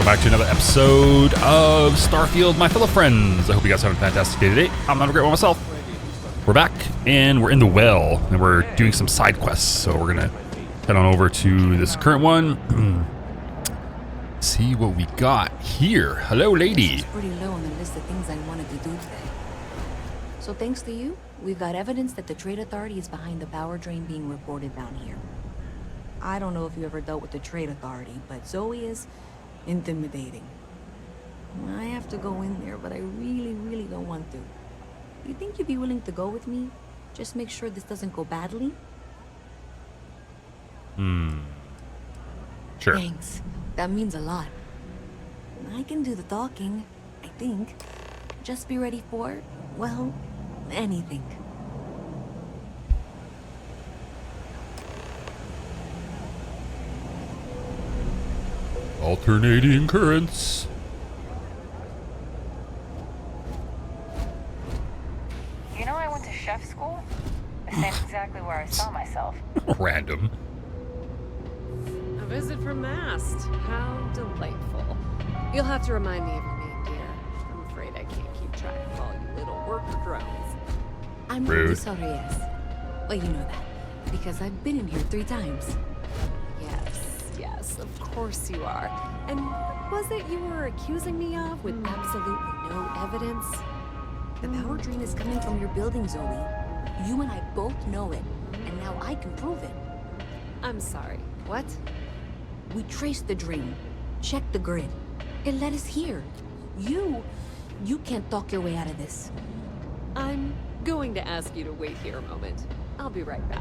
back to another episode of Starfield, my fellow friends. I hope you guys are having a fantastic day today. I'm having a great one myself. We're back, and we're in the well, and we're doing some side quests. So we're gonna head on over to this current one. See what we got here. Hello, lady. It's pretty low on the list of things I wanted to do today. So thanks to you, we've got evidence that the Trade Authority is behind the power drain being reported down here. I don't know if you ever dealt with the Trade Authority, but Zoe is intimidating. I have to go in there, but I really don't want to. You think you'd be willing to go with me? Just make sure this doesn't go badly? Sure. Thanks. That means a lot. I can do the talking, I think. Just be ready for, well, anything. Alternating currents. You know, I went to chef school. The same exactly where I saw myself. Random. A visit from Mast. How delightful. You'll have to remind me of your name, dear. I'm afraid I can't keep track of all you little worker drones. I'm Rude. Reyes. Well, you know that, because I've been in here 3 times. Yes, of course you are. And what was it you were accusing me of with absolutely no evidence? The power drain is coming from your building, Zoe. You and I both know it, and now I can prove it. I'm sorry, what? We traced the drain, checked the grid. It led us here. You can't talk your way out of this. I'm going to ask you to wait here a moment. I'll be right back.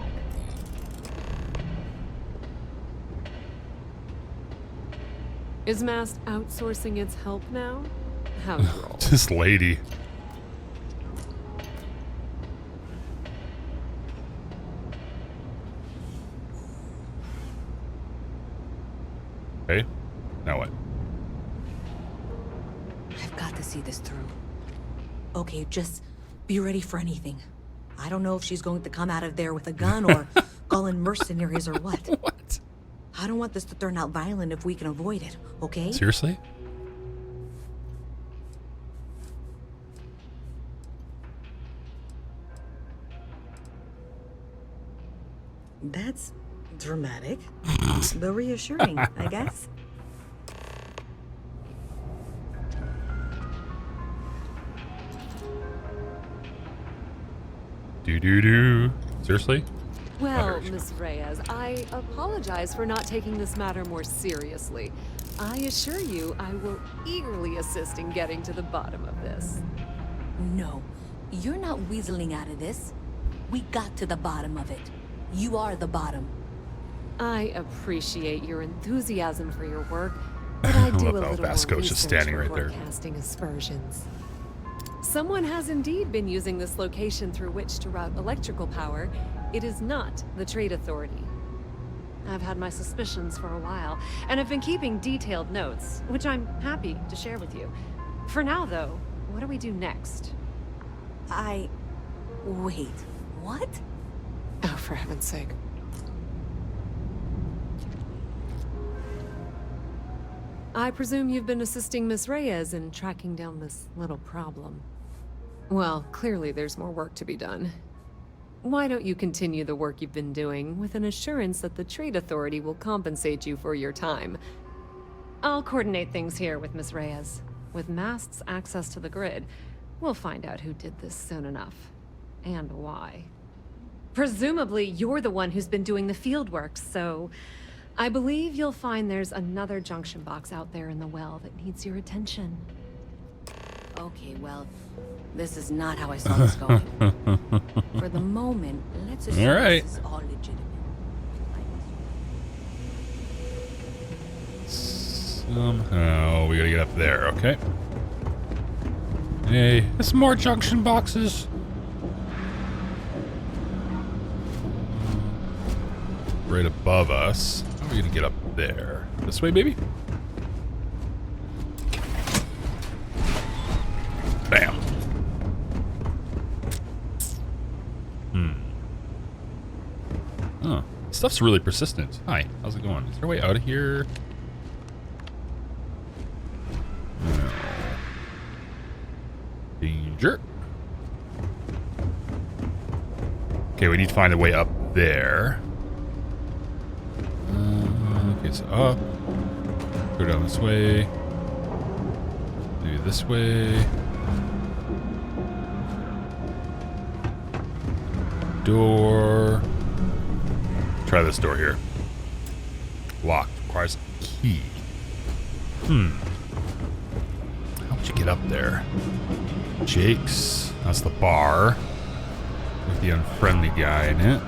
Is Mast outsourcing its help now? How's it roll? This lady. Okay. Now what? I've got to see this through. Okay, just be ready for anything. I don't know if she's going to come out of there with a gun or call in mercenaries or what. What? I don't want this to turn out violent if we can avoid it, okay? Seriously? That's dramatic, but reassuring, I guess. Do. Seriously? Well, Okay. Miss Reyes, I apologize for not taking this matter more seriously. I assure you I will eagerly assist in getting to the bottom of this. No, you're not weaseling out of this. We got to the bottom of it. You are the bottom. I appreciate your enthusiasm for your work, but I do a love how little more Vasco's just research standing right before there. casting aspersions. Someone has indeed been using this location through which to route electrical power. It is not the Trade Authority. I've had my suspicions for a while, and have been keeping detailed notes, which I'm happy to share with you. For now, though, what do we do next? Wait, what? Oh, for heaven's sake. I presume you've been assisting Miss Reyes in tracking down this little problem. Well, clearly there's more work to be done. Why don't you continue the work you've been doing with an assurance that the Trade Authority will compensate you for your time? I'll coordinate things here with Miss Reyes. With Mast's access to the grid, we'll find out who did this soon enough. And why. Presumably, you're the one who's been doing the field work, so I believe you'll find there's another junction box out there in the well that needs your attention. Okay, well, this is not how I saw this going. For the moment, let's assume All right. this is all legitimate. Somehow we gotta get up there, okay? Hey, there's some more junction boxes. Right above us. How are we gonna get up there? This way, maybe? Bam. Oh, stuff's really persistent. Hi, how's it going? Is there a way out of here? Jerk. Okay, we need to find a way up there. Okay, so up. Go down this way. Maybe this way. Door. Try this door here. Locked. Requires a key. How would you get up there? Jake's. That's the bar. With the unfriendly guy in it.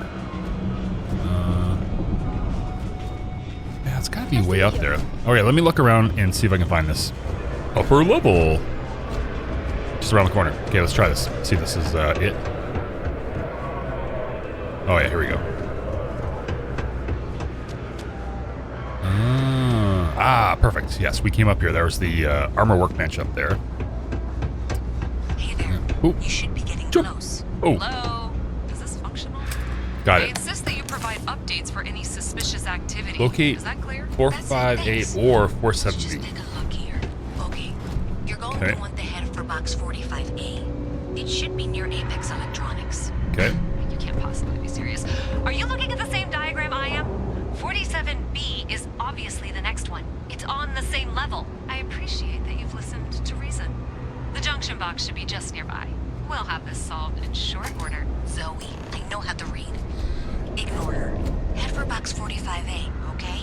Yeah, it's gotta be way up there. Okay, let me look around and see if I can find this upper level. Just around the corner. Okay, let's try this. See if this is it. Oh yeah, here we go. Perfect. Yes, we came up here. There was the armor workbench up there. Hey there. Ooh. You should be getting Jump. close. Oh, Hello? Is this functional? got I it. insist that you provide updates for any suspicious activity. Locate Is that clear? 458 or Let's 470. just take a look here. Okay. You're going Okay. to want the header for box 45A. It should be near Apex Electronics. Okay. You can't possibly be serious. Are you looking at the same diagram I am? 47B is obviously the next one. It's on the same level. I appreciate that you've listened to reason. The junction box should be just nearby. We'll have this solved in short order. Zoe, I know how to read. Ignore her. Head for box 45A, okay?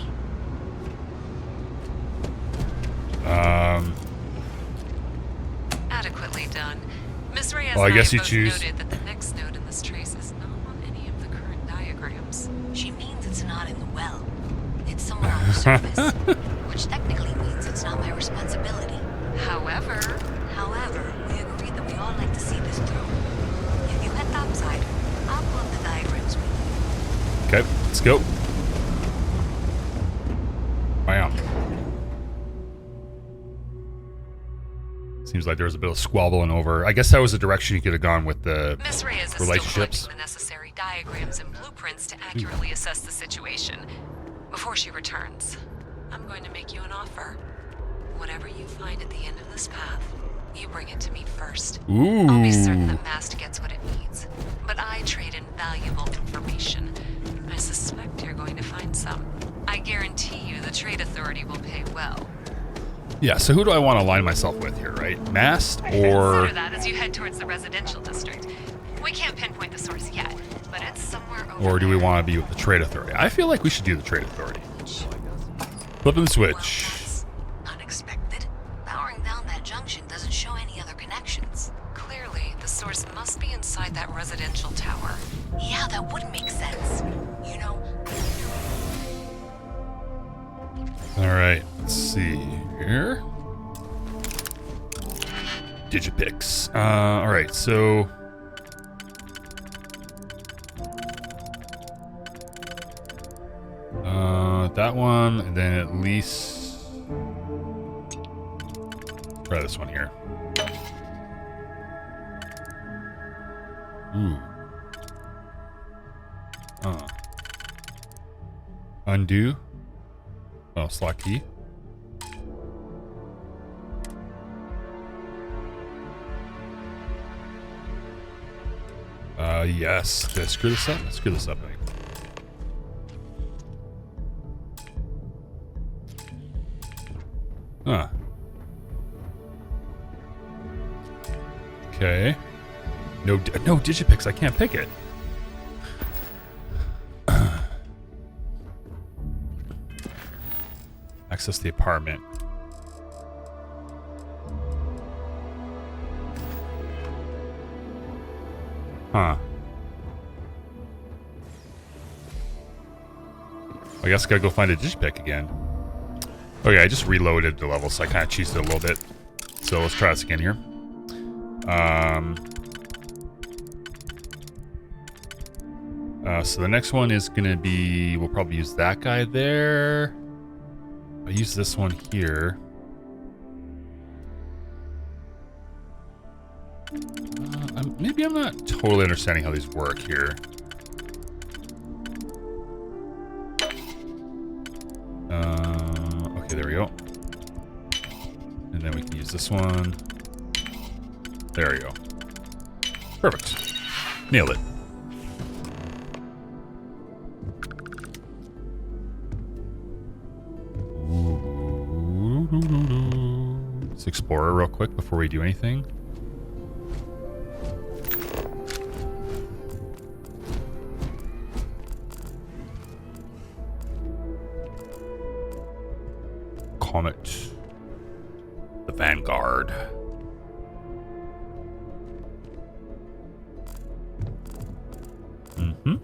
Adequately done. Ms. Reyes Well, I and guess you both choose- noted that the next node in this trace is not on any of the current diagrams. She means it's not in the well. It's somewhere on the surface. Which technically means it's not my responsibility. However, We agreed that we all like to see this through. If you head topside, I'll pull up the diagrams with you. Okay, let's go. Wow. Seems like there was a bit of squabbling over. I guess that was the direction you could have gone with the Ms. Reyes is still relationships. collecting the necessary diagrams and blueprints to accurately assess the situation. Before she returns, I'm going to make you an offer. Whatever you find at the end of this path, you bring it to me first. Ooh. I'll be certain that Mast gets what it needs. But I trade in valuable information. I suspect you're going to find some. I guarantee you the Trade Authority will pay well. Yeah, so who do I want to align myself with here, right? Mast or... Consider that as you head towards the residential district. We can't pinpoint the source yet, but it's somewhere over Or do we there. want to be with the Trade Authority? I feel like we should do the Trade Authority. Flipping the switch. Well, that's unexpected. Powering down that junction doesn't show any other connections. Clearly, the source must be inside that residential tower. Yeah, that would make sense. You know, Alright, let's see here. Digipix. Alright, so... that one, and then at least... try this one here. Ooh. Undo. Oh, slot key. Yes. Did I screw this up? Let's screw this up, I think. Huh. Okay. No Digipix. I can't pick it. Access the apartment. Huh. I guess I gotta go find a Digipick again. Okay, I just reloaded the level, so I kind of cheesed it a little bit. So let's try this again here. So the next one is gonna be, we'll probably use that guy there. I use this one here. Maybe I'm not totally understanding how these work here. Okay, there we go. And then we can use this one. There we go. Perfect. Nailed it. Let's explore real quick before we do anything. Comet. The Vanguard. Mm-hmm.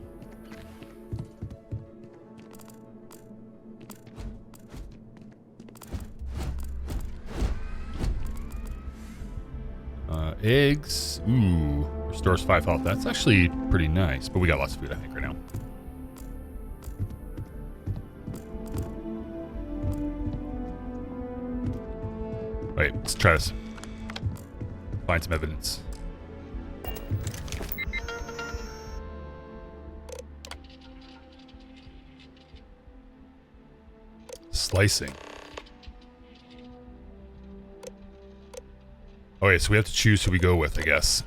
Eggs. Ooh. Restores 5 health. That's actually pretty nice, but we got lots of food, I think, right now. Wait, let's try this. Find some evidence. Slicing. Okay, so we have to choose who we go with, I guess.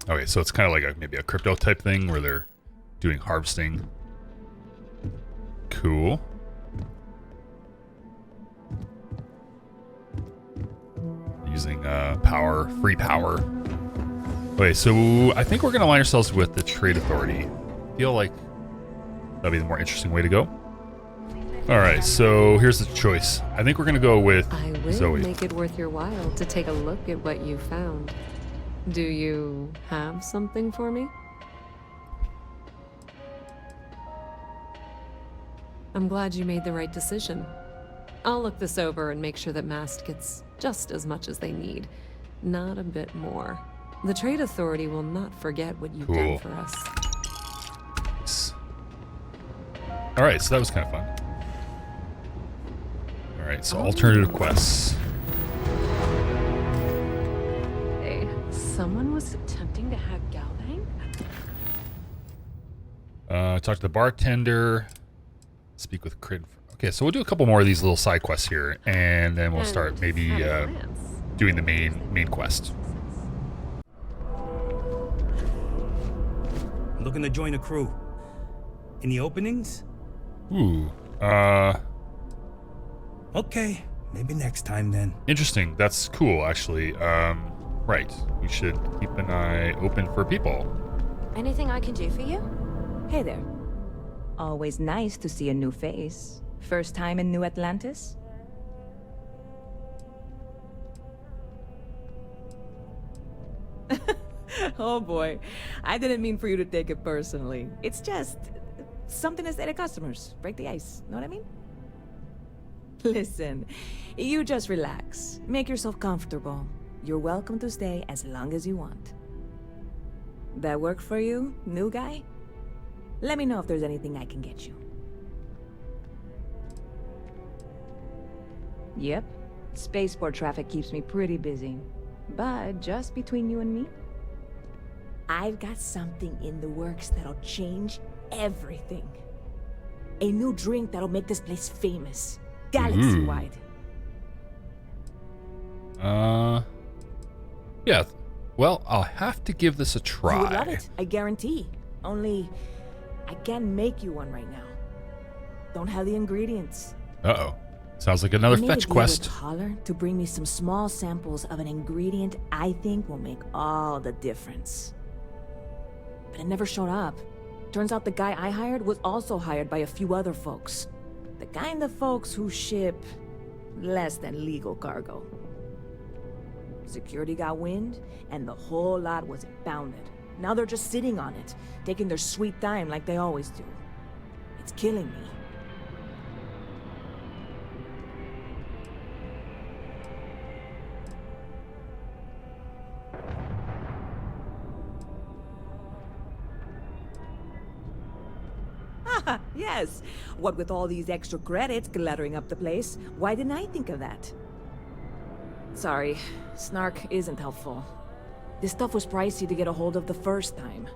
Okay, so it's kind of like maybe a crypto type thing where they're doing harvesting. Cool. Using power, free power. Okay, so I think we're going to align ourselves with the Trade Authority. I feel like that'd be the more interesting way to go. Alright, so here's the choice. I think we're going to go with I will Zoe. make it worth your while to take a look at what you found. Do you have something for me? I'm glad you made the right decision. I'll look this over and make sure that Mast gets just as much as they need, not a bit more. The Trade Authority will not forget what you've done for us. Nice. Alright, so that was kind of fun. Alright, so alternative quests. Hey, someone was attempting to hack Galbank? Talk to the bartender. Speak with Crid. Okay, so we'll do a couple more of these little side quests here, and then we'll start maybe doing the main quest. Looking to join a crew. Any openings? Ooh, Okay, maybe next time then. interesting. That's cool, actually. Right. We should keep an eye open for people. Anything I can do for you? Hey there. Always nice to see a new face. First time in New Atlantis? Oh boy, I didn't mean for you to take it personally. It's just something to say to customers. Break the ice, know what I mean? Listen, you just relax. Make yourself comfortable. You're welcome to stay as long as you want. That work for you, new guy? Let me know if there's anything I can get you. Yep. Spaceport traffic keeps me pretty busy. But just between you and me, I've got something in the works that'll change everything. A new drink that'll make this place famous. Galaxy-wide. Yeah. Well, I'll have to give this a try. You would love it, I guarantee. Only, I can't make you one right now. Don't have the ingredients. Uh-oh. Sounds like another I made fetch a deal quest. with Holler to bring me some small samples of an ingredient I think will make all the difference. But it never showed up. Turns out the guy I hired was also hired by a few other folks. The kind of folks who ship less than legal cargo. Security got wind, and the whole lot was impounded. Now they're just sitting on it, taking their sweet time like they always do. It's killing me. Yes. What with all these extra credits cluttering up the place, why didn't I think of that? Sorry, snark isn't helpful. This stuff was pricey to get a hold of the first time.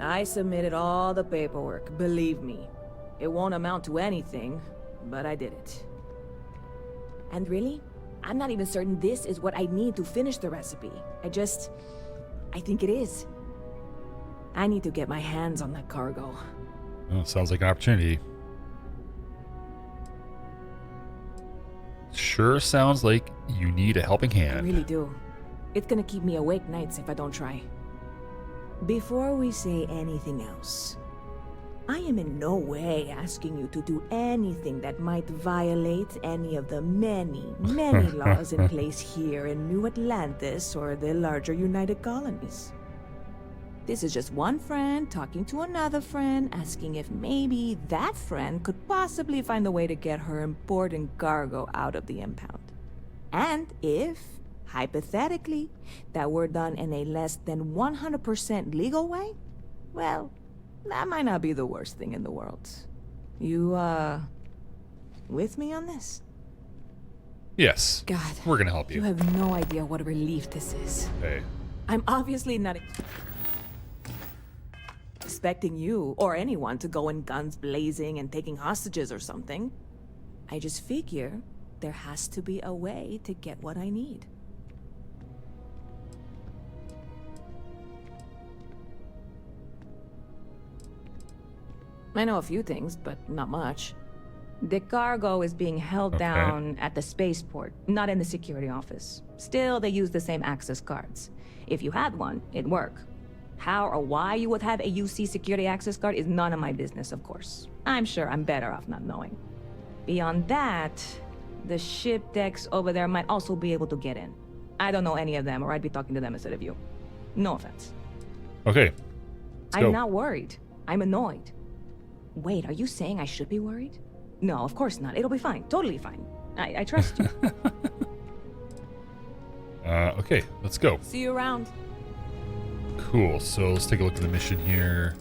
I submitted all the paperwork, believe me. It won't amount to anything, but I did it. And really, I'm not even certain this is what I need to finish the recipe. I think it is. I need to get my hands on that cargo. Oh, sounds like an opportunity. Sure sounds like you need a helping I hand. really do. It's gonna keep me awake nights if I don't try. Before we say anything else, I am in no way asking you to do anything that might violate any of the many, many laws in place here in New Atlantis or the larger United Colonies. This is just one friend talking to another friend, asking if maybe that friend could possibly find a way to get her important cargo out of the impound. And if, hypothetically, that were done in a less than 100% legal way, well, that might not be the worst thing in the world. You, with me on this? Yes. God, We're gonna help you you. have no idea what a relief this is. Okay. I'm obviously not expecting you or anyone to go in guns blazing and taking hostages or something. I just figure there has to be a way to get what I need. I know a few things, but not much. The cargo is being held down at the spaceport, not in the security office. Still, they use the same access cards. If you had one, it'd work. How or why you would have a UC security access card is none of my business, of course. I'm sure I'm better off not knowing. Beyond that, the ship decks over there might also be able to get in. I don't know any of them, or I'd be talking to them instead of you. No offense. Okay. Let's go. I'm not worried. I'm annoyed. Wait, are you saying I should be worried? No, of course not. It'll be fine. Totally fine. I trust you. Okay, let's go. See you around. Cool. So let's take a look at the mission here.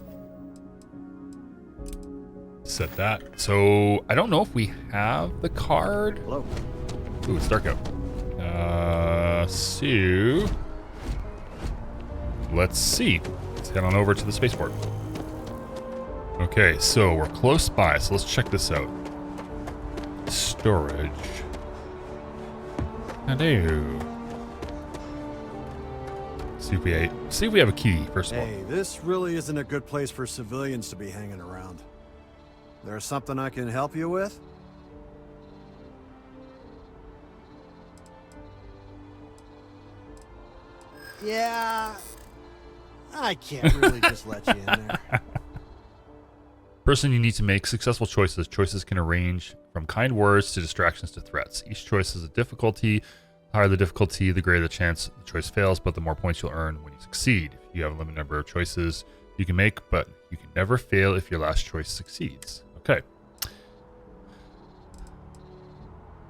Set that. So I don't know if we have the card. Hello. Ooh, it's dark out. So let's see. Let's head on over to the spaceport. Okay, so we're close by. So let's check this out. Storage. Hello. See if we have a key, first of all. Hey, this really isn't a good place for civilians to be hanging around. There's something I can help you with? Yeah, I can't really just let you in there. Person, you need to make successful choices. Choices can range from kind words to distractions to threats. Each choice has a difficulty. The higher the difficulty, the greater the chance the choice fails, but the more points you'll earn when you succeed. You have a limited number of choices you can make, but you can never fail if your last choice succeeds. Okay.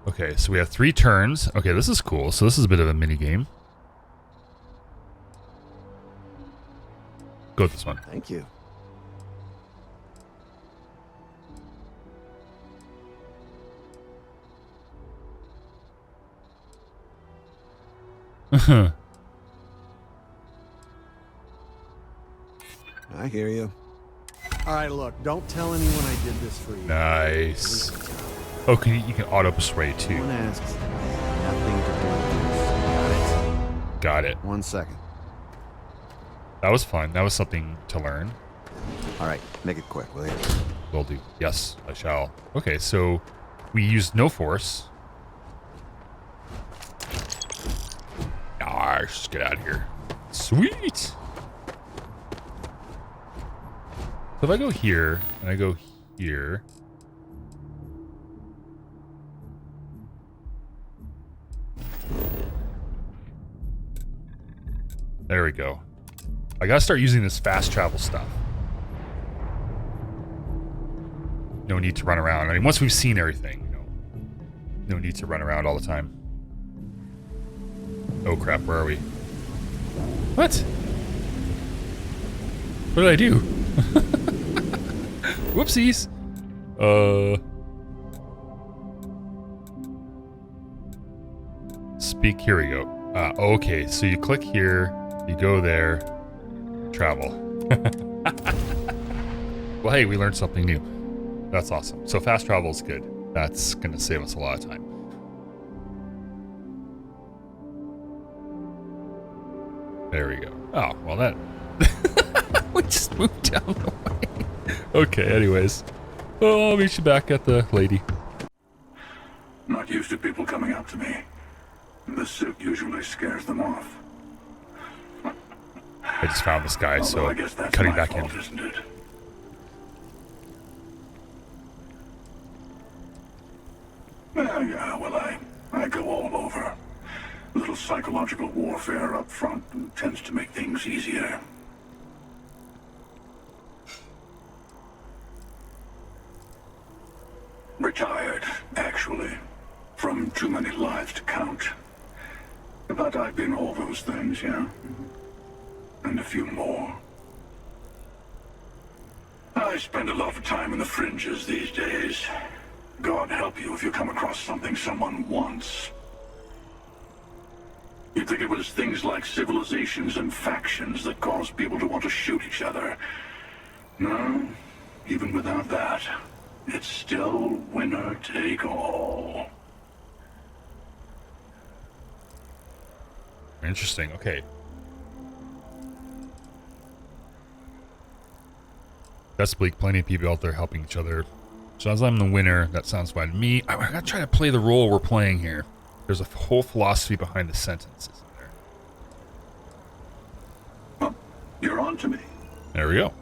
Okay, so we have 3 turns. Okay, this is cool. So this is a bit of a mini game. Go with this one. Thank you. I hear you. All right, look, don't tell anyone I did this for you. Nice. Oh, you can auto persuade too. One asks. Nothing to do with this. Got it. 1 second. That was fun. That was something to learn. All right, make it quick, will you? Will do. Yes, I shall. Okay, so we used no force. Ah, let's just get out of here. Sweet. So if I go here and I go here. There we go. I gotta start using this fast travel stuff. No need to run around. I mean, once we've seen everything, you know, no need to run around all the time. Oh crap, where are we? What? What did I do? Whoopsies. Speak, here we go. Okay, so you click here, you go there, travel. Well, hey, we learned something new. That's awesome. So fast travel is good. That's gonna save us a lot of time. There we go. Oh, well that... we just moved down the way. Okay, anyways. Oh, I'll meet you back at the lady. Not used to people coming up to me. The suit usually scares them off. I just found this guy, Although so I guess that's cutting my back fault, in. isn't it? Yeah, well, I go all over. A little psychological warfare up front tends to make things easier. Retired, actually. From too many lives to count. But I've been all those things, yeah? And a few more. I spend a lot of time in the fringes these days. God help you if you come across something someone wants. You'd think it was things like civilizations and factions that cause people to want to shoot each other. No, even without that, it's still winner take all. Interesting, okay. That's bleak. Plenty of people out there helping each other. So as I'm the winner, that sounds fine to me. I gotta try to play the role we're playing here. There's a whole philosophy behind the sentences in there. Oh, you're on to me. There we go.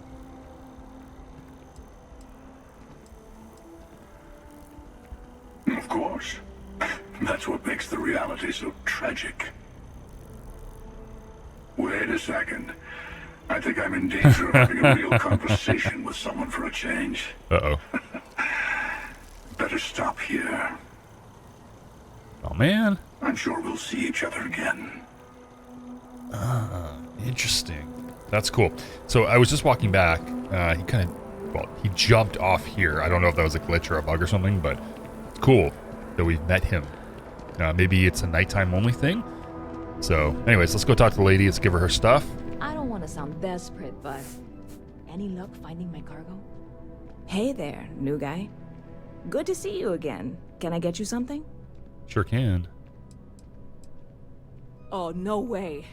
Of course. That's what makes the reality so tragic. Wait a second. I think I'm in danger of having a real conversation with someone for a change. Uh-oh. Better stop here. Oh, man. I'm sure we'll see each other again. Interesting. That's cool. So I was just walking back. He kind of, well, he jumped off here. I don't know if that was a glitch or a bug or something, but it's cool that we've met him. Maybe it's a nighttime only thing. So anyways, let's go talk to the lady. Let's give her stuff. I don't want to sound desperate, but any luck finding my cargo? Hey there, new guy. Good to see you again. Can I get you something? Sure can. Oh, no way.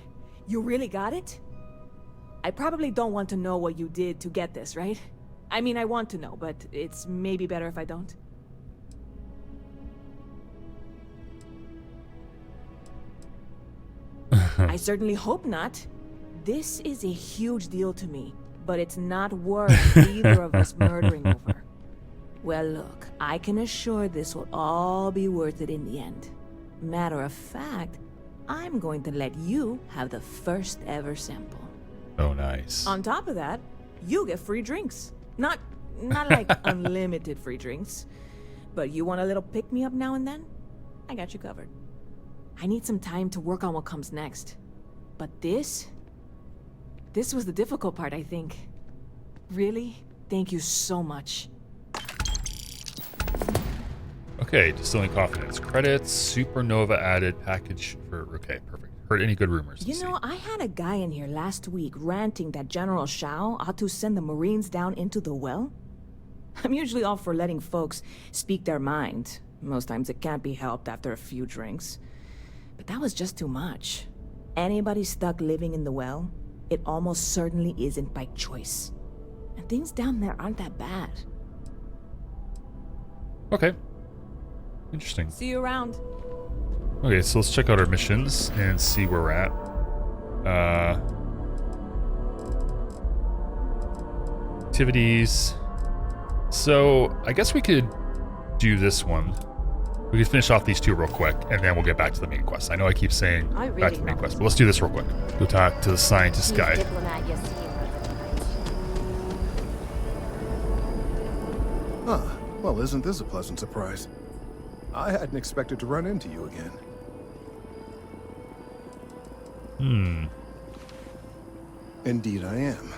You really got it? I probably don't want to know what you did to get this, right? I mean, I want to know, but it's maybe better if I don't. I certainly hope not. This is a huge deal to me, but it's not worth either of us murdering over. Well, look, I can assure this will all be worth it in the end. Matter of fact, I'm going to let you have the first ever sample. Oh, nice. On top of that, you get free drinks. Not like unlimited free drinks, but you want a little pick-me-up now and then? I got you covered. I need some time to work on what comes next. But this was the difficult part, I think. Really? Thank you so much. Okay, distilling confidence. Credits, supernova added package for... Okay, perfect. Heard any good rumors? You know, I had a guy in here last week ranting that General Shao ought to send the Marines down into the well. I'm usually all for letting folks speak their mind. Most times it can't be helped after a few drinks. But that was just too much. Anybody stuck living in the well, it almost certainly isn't by choice. And things down there aren't that bad. Okay. Interesting. See you around. Okay, so let's check out our missions and see where we're at. Activities. So, I guess we could do this one. We could finish off these two real quick, and then we'll get back to the main quest. I know I keep saying back to the main quest, but let's do this real quick. Go talk to the scientist guy. Ah, well, isn't this a pleasant surprise? I hadn't expected to run into you again. Indeed I am.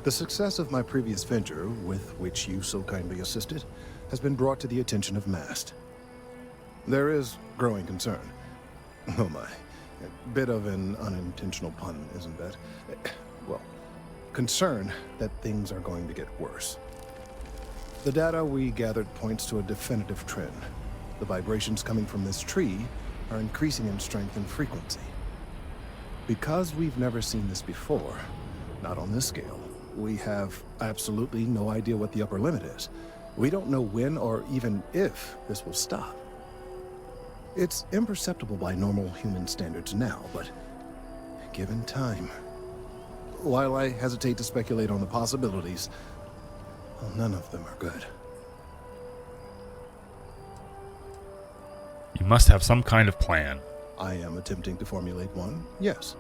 The success of my previous venture, with which you so kindly assisted, has been brought to the attention of MAST. There is growing concern. Oh my. A bit of an unintentional pun, isn't that? Well, concern that things are going to get worse. The data we gathered points to a definitive trend. The vibrations coming from this tree are increasing in strength and frequency. Because we've never seen this before, not on this scale, we have absolutely no idea what the upper limit is. We don't know when or even if this will stop. It's imperceptible by normal human standards now, but given time... While I hesitate to speculate on the possibilities, well, none of them are good. You must have some kind of plan. I am attempting to formulate one, yes.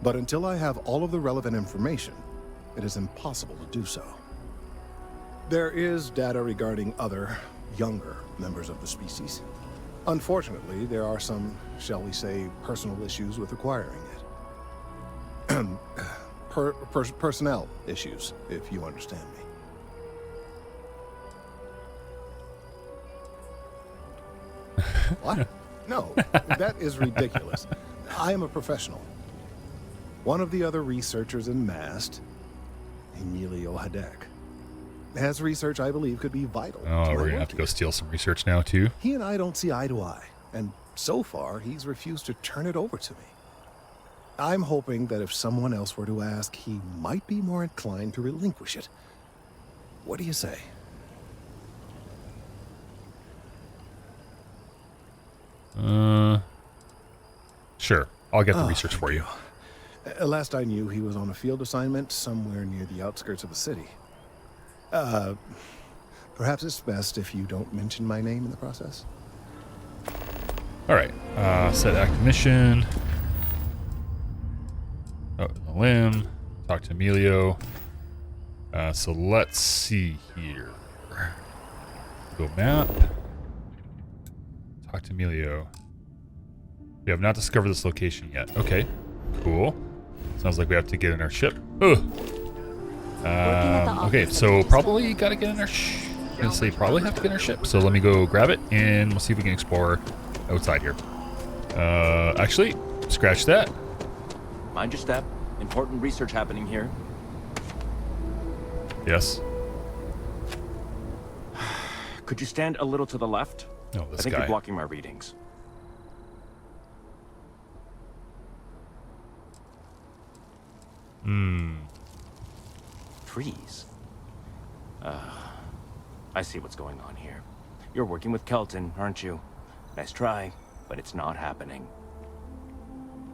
But until I have all of the relevant information, it is impossible to do so. There is data regarding other, younger members of the species. Unfortunately, there are some, shall we say, personal issues with acquiring it. Personnel issues, if you understand me. What? No, that is ridiculous. I am a professional. One of the other researchers in MAST, Emilio Hadek, has research I believe could be vital. Oh, we're gonna have to go steal some research now too. He and I don't see eye to eye, and so far he's refused to turn it over to me. I'm hoping that if someone else were to ask, he might be more inclined to relinquish it. What do you say? Sure. I'll get the research for you. Last I knew, he was on a field assignment somewhere near the outskirts of the city. Perhaps it's best if you don't mention my name in the process. All right. Set active mission. Oh, the limb. Talk to Emilio. So let's see here. Go map. Talk to Emilio. We have not discovered this location yet. Okay. Cool. Sounds like we have to get in our ship. Ugh. Okay, so probably gotta get in our probably have to get in our ship. So let me go grab it and we'll see if we can explore outside here. Actually, scratch that. Mind your step. Important research happening here. Yes. Could you stand a little to the left? Oh, this I think guy. you're blocking my readings. Trees. I see what's going on here. You're working with Kelton, aren't you? Nice try, but it's not happening.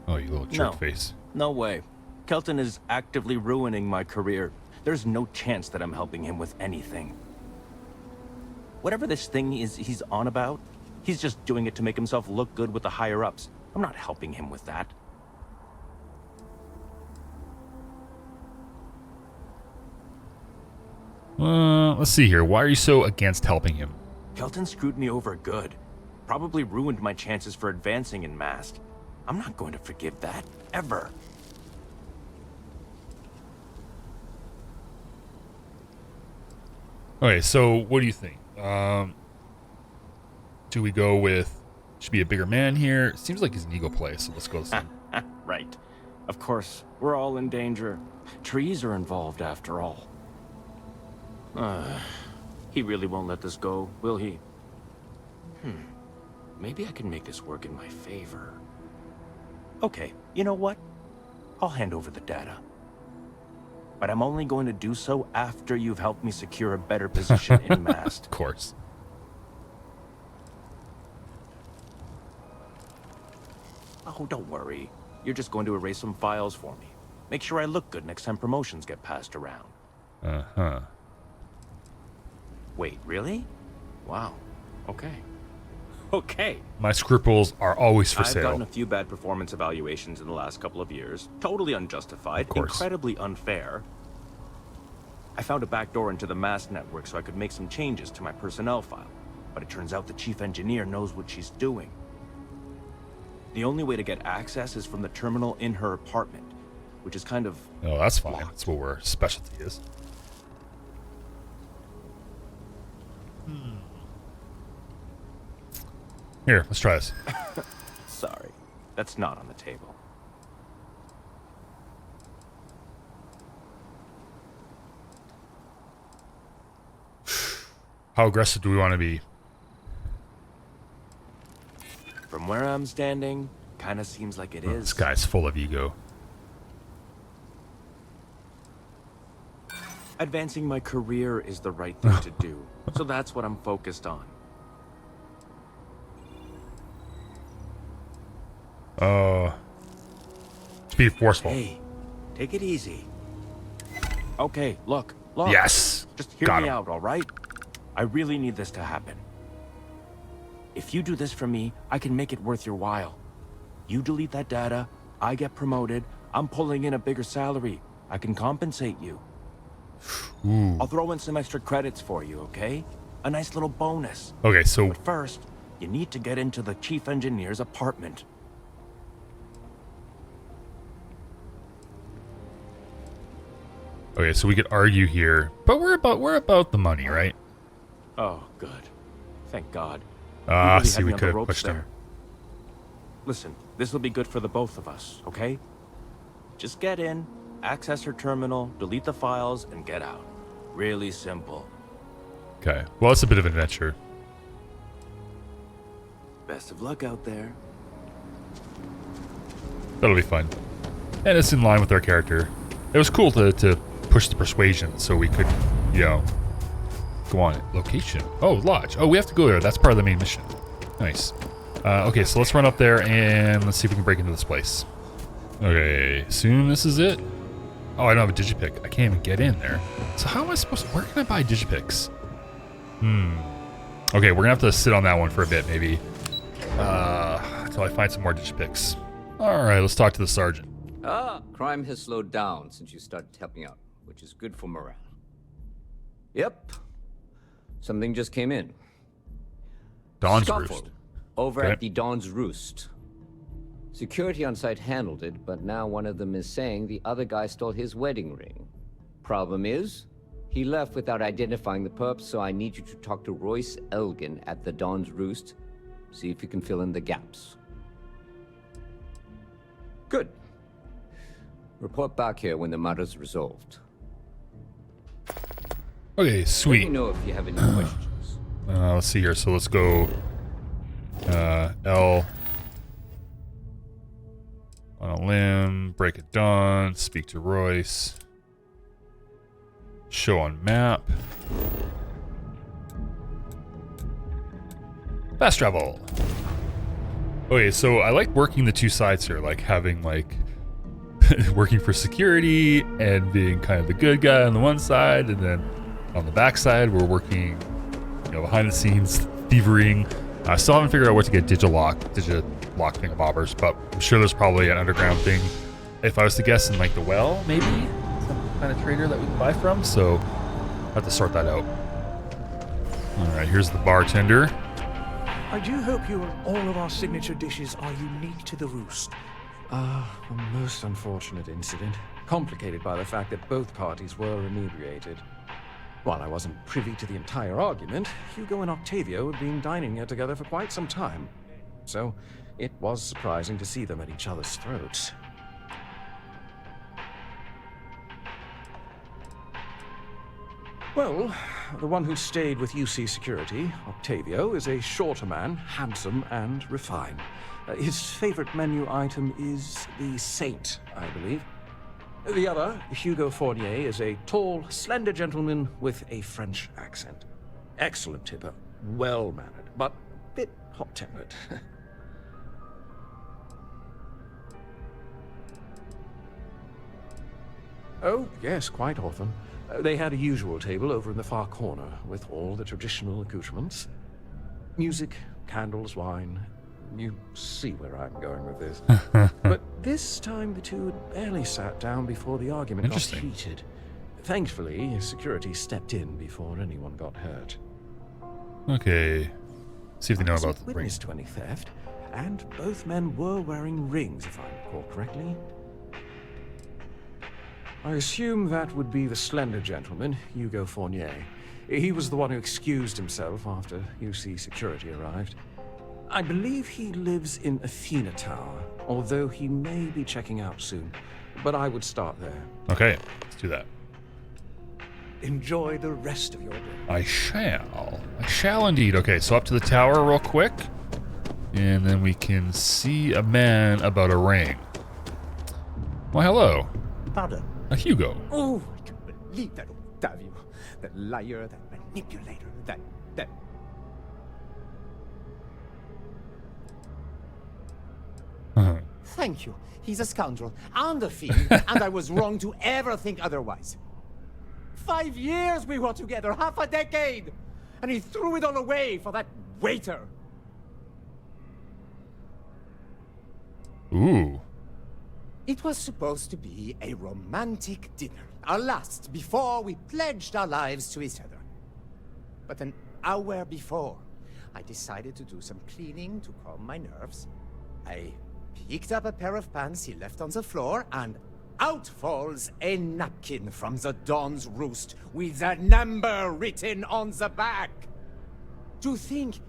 Oh, you little jerk face. No way. Kelton is actively ruining my career. There's no chance that I'm helping him with anything. Whatever this thing is he's on about, he's just doing it to make himself look good with the higher-ups. I'm not helping him with that. Let's see here. Why are you so against helping him? Kelton screwed me over good. Probably ruined my chances for advancing in MAST. I'm not going to forgive that, ever. Okay, so what do you think? Do we go with, should be a bigger man here? It seems like he's an ego play, so let's go with this one. Right. Of course, we're all in danger. Trees are involved after all. He really won't let this go, will he? Maybe I can make this work in my favor. Okay, you know what? I'll hand over the data. But I'm only going to do so after you've helped me secure a better position in MAST. Of course. Oh, don't worry. You're just going to erase some files for me. Make sure I look good next time promotions get passed around. Uh-huh. Wait, really? Wow. Okay. Okay. My scruples are always for I've sale. gotten a few bad performance evaluations in the last couple of years. Totally unjustified, incredibly unfair. I found a backdoor into the MAST network so I could make some changes to my personnel file. But it turns out the chief engineer knows what she's doing. The only way to get access is from the terminal in her apartment, which is kind of... Oh, that's fine. That's what our specialty is. Here, let's try this. Sorry, that's not on the table. How aggressive do we want to be? From where I'm standing, kinda seems like it is. This guy's full of ego. Advancing my career is the right thing to do, so that's what I'm focused on. To be forceful. Hey, take it easy. Okay, look. Yes. Just hear Got me him. out, all right? I really need this to happen. If you do this for me, I can make it worth your while. You delete that data, I get promoted, I'm pulling in a bigger salary. I can compensate you. Ooh. I'll throw in some extra credits for you, okay? A nice little bonus. Okay, so But first, you need to get into the chief engineer's apartment. okay, so we could argue here, but we're about the money, right? Oh, good. Thank God. Ah, really see, had we me on the could have ropes pushed him. there. Listen, this will be good for the both of us, okay? Just get in, access her terminal, delete the files, and get out. Really simple. Okay, well, it's a bit of an adventure. Best of luck out there. That'll be fun, and it's in line with our character. It was cool to push the persuasion so we could, you know, go on it. Location. Oh, lodge. Oh, we have to go there. That's part of the main mission. Nice. Okay, so let's run up there and let's see if we can break into this place. Okay, assume this is it. Oh, I don't have a digipick. I can't even get in there. So how am I supposed to... Where can I buy digipicks? Okay, we're gonna have to sit on that one for a bit, maybe. Until I find some more digipicks. Alright, let's talk to the sergeant. Crime has slowed down since you started helping out, which is good for morale. Yep. Something just came in. Dawn's Scuffle Roost. over Okay. at the Dawn's Roost. Security on site handled it, but now one of them is saying the other guy stole his wedding ring. Problem is, he left without identifying the perp, so I need you to talk to Royce Elgin at the Dawn's Roost. See if you can fill in the gaps. Good. Report back here when the matter's resolved. Okay, Let me sweet. know if you have any questions. Let's see here. So let's go L on a limb, break it down, speak to Royce, show on map, fast travel. Okay, so I like working the two sides here, like having like working for security and being kind of the good guy on the one side, and then on the back side we're working, you know, behind the scenes thievering. I still haven't figured out what to get Digilock thingamabobbers, but I'm sure there's probably an underground thing. If I was to guess, in like the well, maybe some kind of trader that we can buy from. So I have to sort that out. All right, here's the bartender. I do hope all of our signature dishes are unique to the Roost. A most unfortunate incident, complicated by the fact that both parties were inebriated. While I wasn't privy to the entire argument, Hugo and Octavio had been dining here together for quite some time. So, it was surprising to see them at each other's throats. Well, the one who stayed with UC Security, Octavio, is a shorter man, handsome and refined. His favorite menu item is the Saint, I believe. The other, Hugo Fournier, is a tall, slender gentleman with a French accent. Excellent tipper, well-mannered, but a bit hot-tempered. Oh, yes, quite often. They had a usual table over in the far corner, with all the traditional accoutrements. Music, candles, wine. You see where I'm going with this. But this time the two had barely sat down before the argument got heated. Thankfully, security stepped in before anyone got hurt. Okay. See if they know about the ring. Witness to any theft, and both men were wearing rings, if I recall correctly. I assume that would be the slender gentleman, Hugo Fournier. He was the one who excused himself after UC Security arrived. I believe he lives in Athena Tower, although he may be checking out soon. But I would start there. Okay, let's do that. Enjoy the rest of your day. I shall indeed. Okay, so up to the tower real quick. And then we can see a man about a ring. Well, hello. Pardon? A Hugo. Oh, I can't believe that. Octavio. That liar, that manipulator, that... Thank you. He's a scoundrel and a fiend, and I was wrong to ever think otherwise. 5 years we were together, half a decade! And he threw it all away for that waiter. Ooh. It was supposed to be a romantic dinner, our last before we pledged our lives to each other. But an hour before, I decided to do some cleaning to calm my nerves. I picked up a pair of pants he left on the floor, and out falls a napkin from the Dawn's Roost with a number written on the back. To think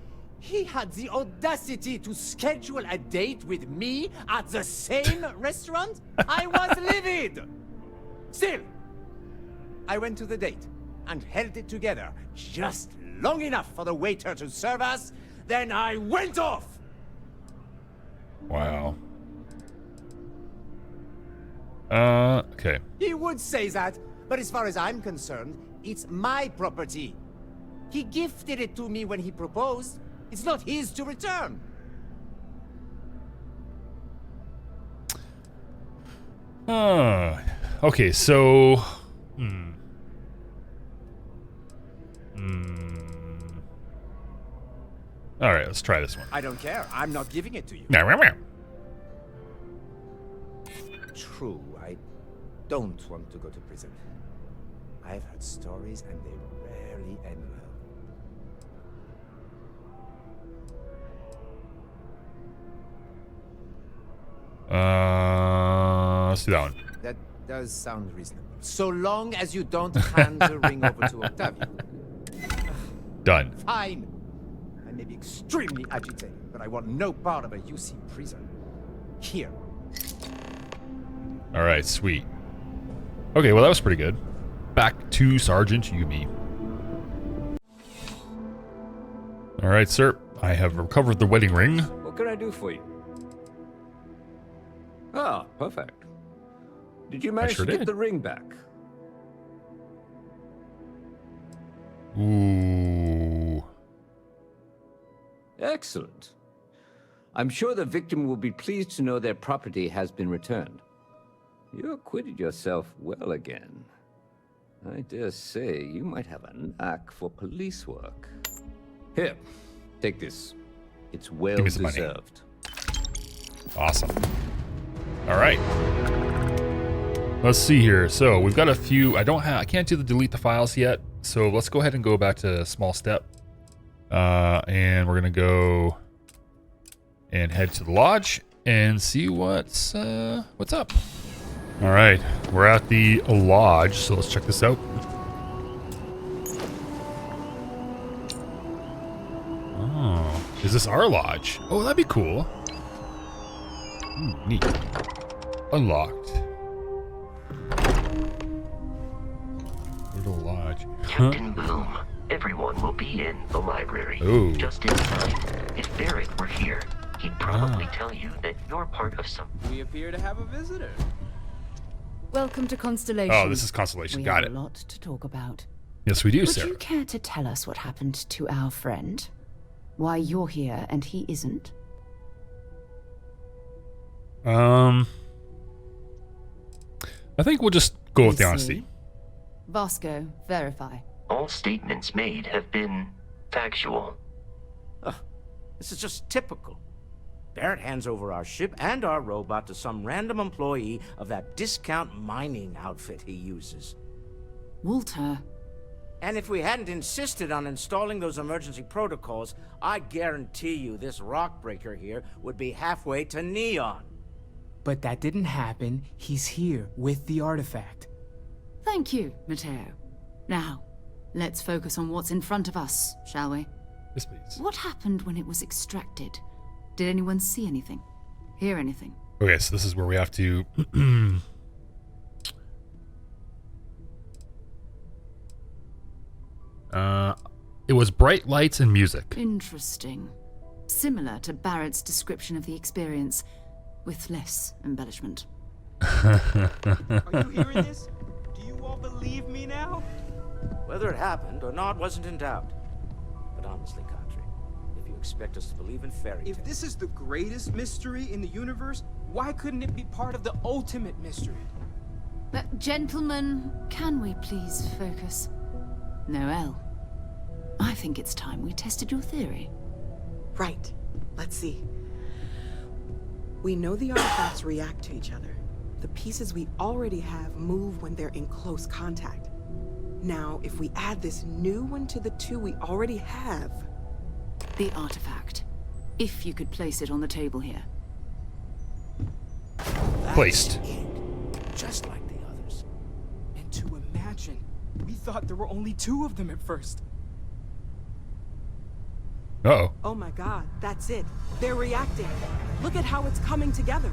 he had the audacity to schedule a date with me at the same restaurant? I was livid! Still, I went to the date and held it together just long enough for the waiter to serve us, then I went off! Wow. Okay. He would say that, but as far as I'm concerned, it's my property. He gifted it to me when he proposed. It's not his to return. Okay, so... Alright, let's try this one. I don't care. I'm not giving it to you. True, I don't want to go to prison. I've heard stories and they rarely end well. Let's do that one. That does sound reasonable. So long as you don't hand the ring over to Octavio. Done. Fine. I may be extremely agitated, but I want no part of a UC prison. Here. Alright, sweet. Okay, well that was pretty good. Back to Sergeant Yumi. Alright, sir. I have recovered the wedding ring. What can I do for you? Ah, perfect. Did you manage to get the ring back? Ooh. Excellent. I'm sure the victim will be pleased to know their property has been returned. You acquitted yourself well again. I dare say you might have a knack for police work. Here, take this. It's well deserved. Awesome. All right. Let's see here. So we've got a few. I can't do the delete the files yet. So let's go ahead and go back to small step. And we're gonna go and head to the lodge and see what's up. All right, we're at the lodge, so let's check this out. Oh, is this our lodge? Oh, that'd be cool. Ooh, neat. Unlocked. Go to the lodge. Captain Bloom, everyone will be in the library. Ooh. Just in time. If Barrett were here, he'd probably tell you that you're part of some... We appear to have a visitor. Welcome to Constellation. Oh, this is Constellation. Got it. We have a lot to talk about. Yes, we do, Would Sarah. you care to tell us what happened to our friend? Why you're here and he isn't? I think we'll just go with the honesty. Vasco, verify. All statements made have been factual. This is just typical. Barrett hands over our ship and our robot to some random employee of that discount mining outfit he uses. Walter. And if we hadn't insisted on installing those emergency protocols, I guarantee you this rock breaker here would be halfway to Neon. But that didn't happen. He's here with the artifact. Thank you, Matteo. Now, let's focus on what's in front of us, shall we? Yes, please. What happened when it was extracted? Did anyone see anything? Hear anything? Okay, so this is where we have to... it was bright lights and music. Interesting. Similar to Barrett's description of the experience, with less embellishment. Are you hearing this? Do you all believe me now? Whether it happened or not wasn't in doubt. But honestly, Kadri, if you expect us to believe in fairy tales... If this is the greatest mystery in the universe, why couldn't it be part of the ultimate mystery? Gentlemen, can we please focus? Noelle, I think it's time we tested your theory. Right. Let's see. We know the artifacts react to each other. The pieces we already have move when they're in close contact. Now, if we add this new one to the two we already have... The artifact. If you could place it on the table here. Placed. Just like the others. And to imagine, we thought there were only 2 of them at first. Uh-oh. Oh my god, that's it. They're reacting. Look at how it's coming together.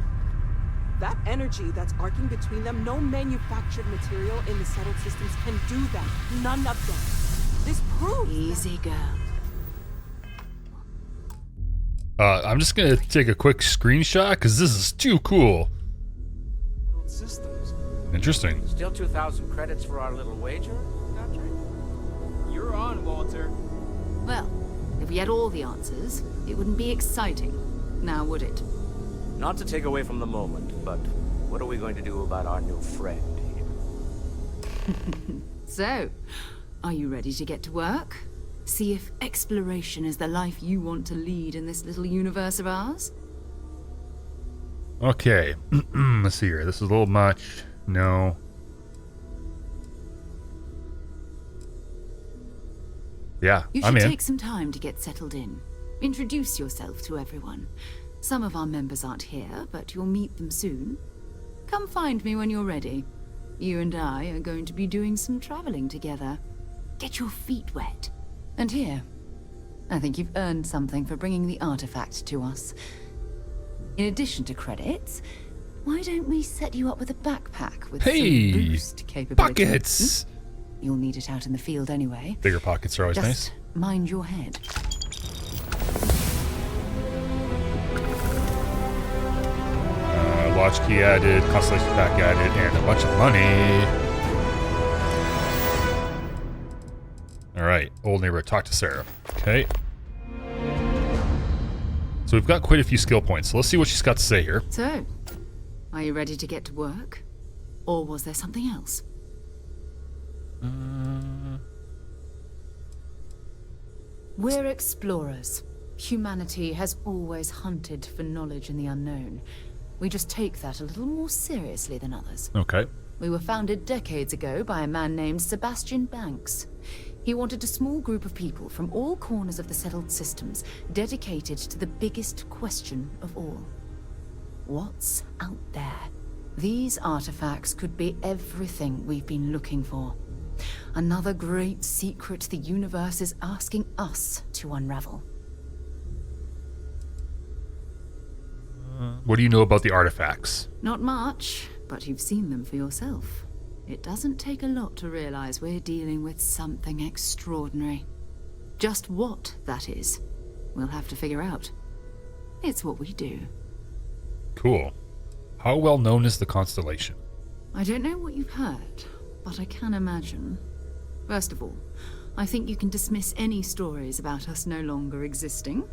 That energy that's arcing between them, no manufactured material in the settled systems can do that. None of them. This proves Easy, girl. I'm just gonna take a quick screenshot because this is too cool. Systems. Interesting. Still 2,000 credits for our little wager, Kadri? You're on, Walter. Well, if we had all the answers, it wouldn't be exciting. Now, would it? Not to take away from the moment, but what are we going to do about our new friend here? So, are you ready to get to work? See if exploration is the life you want to lead in this little universe of ours? Okay. Let's see here. This is a little much. No. Yeah, You I'm should in. take some time to get settled in. Introduce yourself to everyone. Some of our members aren't here, but you'll meet them soon. Come find me when you're ready. You and I are going to be doing some traveling together. Get your feet wet. And here, I think you've earned something for bringing the artifact to us. In addition to credits, why don't we set you up with a backpack with some boost capabilities? Pockets! You'll need it out in the field anyway. Bigger pockets are always Just nice. mind your head. Watch key added, Constellation pack added, and a bunch of money. Alright, old neighbor, talk to Sarah. Okay. So we've got quite a few skill points, so let's see what she's got to say here. So, are you ready to get to work? Or was there something else? We're explorers. Humanity has always hunted for knowledge in the unknown. We just take that a little more seriously than others. Okay. We were founded decades ago by a man named Sebastian Banks. He wanted a small group of people from all corners of the settled systems dedicated to the biggest question of all. What's out there? These artifacts could be everything we've been looking for. Another great secret the universe is asking us to unravel. What do you know about the artifacts? Not much, but you've seen them for yourself. It doesn't take a lot to realize we're dealing with something extraordinary. Just what that is, we'll have to figure out. It's what we do. Cool. How well known is the Constellation? I don't know what you've heard, but I can imagine. First of all, I think you can dismiss any stories about us no longer existing.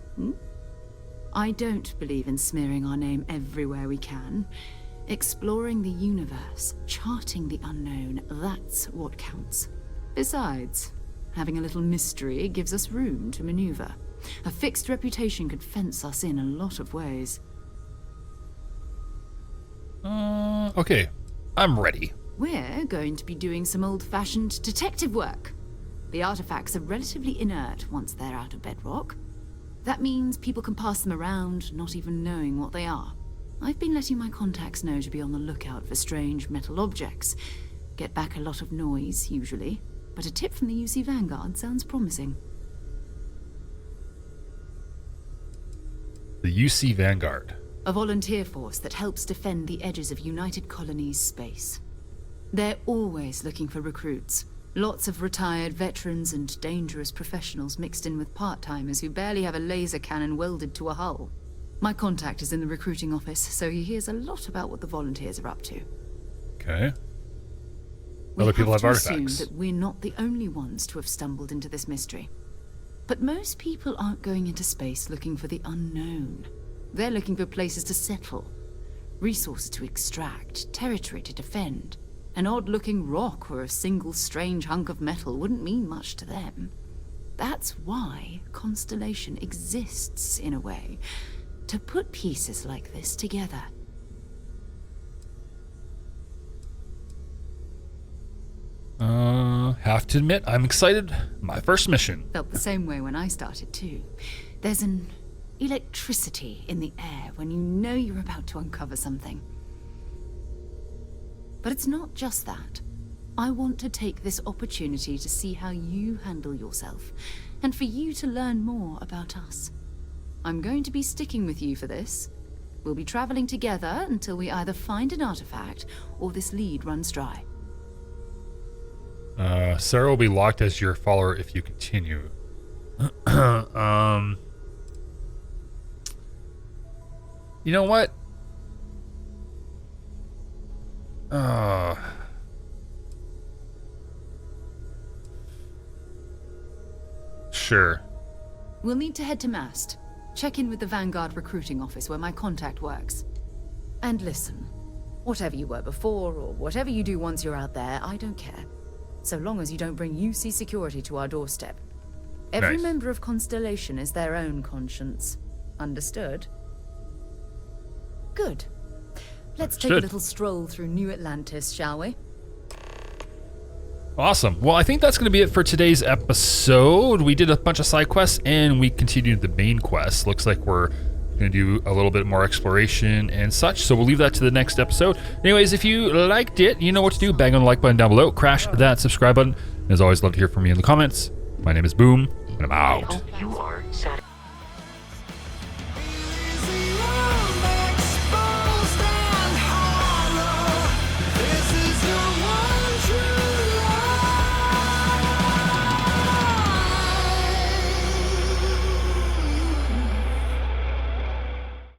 I don't believe in smearing our name everywhere we can. Exploring the universe, charting the unknown, that's what counts. Besides, having a little mystery gives us room to maneuver. A fixed reputation could fence us in a lot of ways. Okay, I'm ready. We're going to be doing some old-fashioned detective work. The artifacts are relatively inert once they're out of bedrock. That means people can pass them around, not even knowing what they are. I've been letting my contacts know to be on the lookout for strange metal objects. Get back a lot of noise, usually, but a tip from the UC Vanguard sounds promising. The UC Vanguard. A volunteer force that helps defend the edges of United Colonies space. They're always looking for recruits. Lots of retired veterans and dangerous professionals mixed in with part-timers who barely have a laser cannon welded to a hull. My contact is in the recruiting office, so he hears a lot about what the volunteers are up to. Okay. Other people have to artifacts. assume that we're not the only ones to have stumbled into this mystery. But most people aren't going into space looking for the unknown. They're looking for places to settle, resources to extract, territory to defend. An odd-looking rock or a single strange hunk of metal wouldn't mean much to them. That's why Constellation exists, in a way, to put pieces like this together. Have to admit, I'm excited. My first mission. Felt the same way when I started too. There's an electricity in the air when you know you're about to uncover something. But it's not just that. I want to take this opportunity to see how you handle yourself, and for you to learn more about us. I'm going to be sticking with you for this. We'll be traveling together until we either find an artifact or this lead runs dry. Sarah will be locked as your follower if you continue. You know what? Sure. We'll need to head to Mast. Check in with the Vanguard recruiting office where my contact works. And listen, whatever you were before or whatever you do once you're out there, I don't care. So long as you don't bring UC security to our doorstep. Every Nice. member of Constellation is their own conscience. Understood? Good. Let's take a Understood. little stroll through New Atlantis, shall we? Awesome. Well, I think that's going to be it for today's episode. We did a bunch of side quests and we continued the main quest. Looks like we're going to do a little bit more exploration and such, so we'll leave that to the next episode. Anyways, if you liked it, you know what to do. Bang on the like button down below. Crash that subscribe button. As always, love to hear from you in the comments. My name is Boom, and I'm out. I hope you are satisfied.